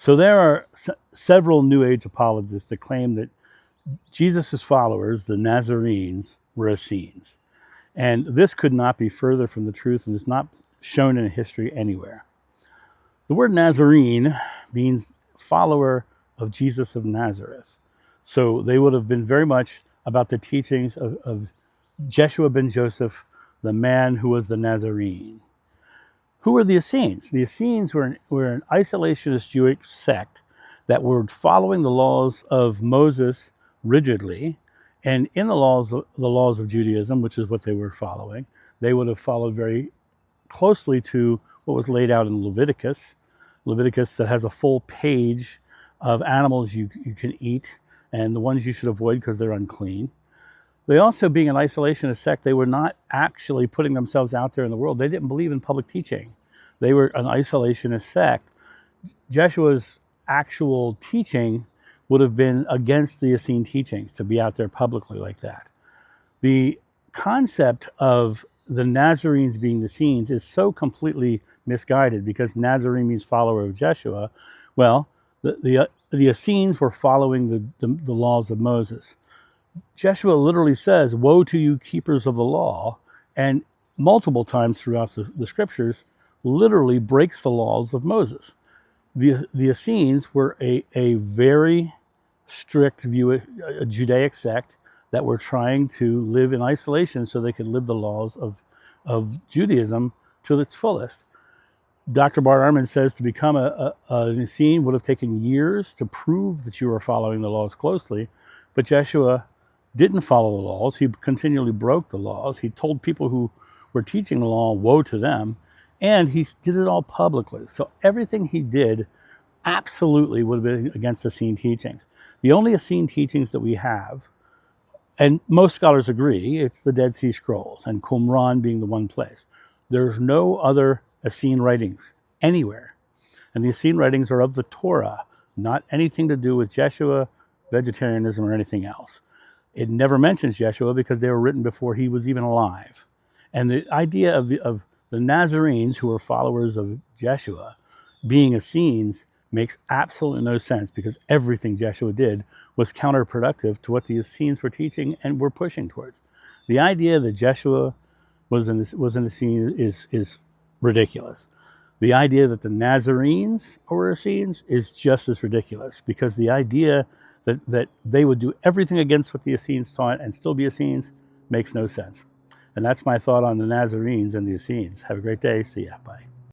So there are several New Age apologists that claim that Jesus' followers, the Nazarenes, were Essenes. And this could not be further from the truth and is not shown in history anywhere. The word Nazarene means follower of Jesus of Nazareth. So they would have been very much about the teachings of Jeshua ben Joseph, the man who was the Nazarene. Who were the Essenes? The Essenes were an isolationist Jewish sect that were following the laws of Moses rigidly, and in the laws of Judaism, which is what they were following, they would have followed very closely to what was laid out in Leviticus that has a full page of animals you can eat and the ones you should avoid because they're unclean. They also, being an isolationist sect, they were not actually putting themselves out there in the world. They didn't believe in public teaching. They were an isolationist sect. Jeshua's actual teaching would have been against the Essene teachings to be out there publicly like that. The concept of the Nazarenes being the Essenes is so completely misguided because Nazarene means follower of Jeshua. Well, the Essenes were following the laws of Moses. Jeshua literally says, "Woe to you, keepers of the law," and multiple times throughout the scriptures, literally breaks the laws of Moses. The Essenes were a very strict a Judaic sect that were trying to live in isolation so they could live the laws of Judaism to its fullest. Dr. Bart Ehrman says to become an Essene would have taken years to prove that you were following the laws closely, but Jeshua didn't follow the laws. He continually broke the laws. He told people who were teaching the law, woe to them, and he did it all publicly. So everything he did absolutely would have been against Essene teachings. The only Essene teachings that we have, and most scholars agree, it's the Dead Sea Scrolls, and Qumran being the one place. There's no other Essene writings anywhere. And the Essene writings are of the Torah, not anything to do with Jeshua, vegetarianism, or anything else. It never mentions Jeshua because they were written before he was even alive. And the idea of the Nazarenes, who are followers of Jeshua, being Essenes makes absolutely no sense because everything Jeshua did was counterproductive to what the Essenes were teaching and were pushing towards. The idea that Jeshua was an Essene is ridiculous. The idea that the Nazarenes were Essenes is just as ridiculous because the idea that they would do everything against what the Essenes taught and still be Essenes makes no sense. And that's my thought on the Nazarenes and the Essenes. Have a great day. See ya. Bye.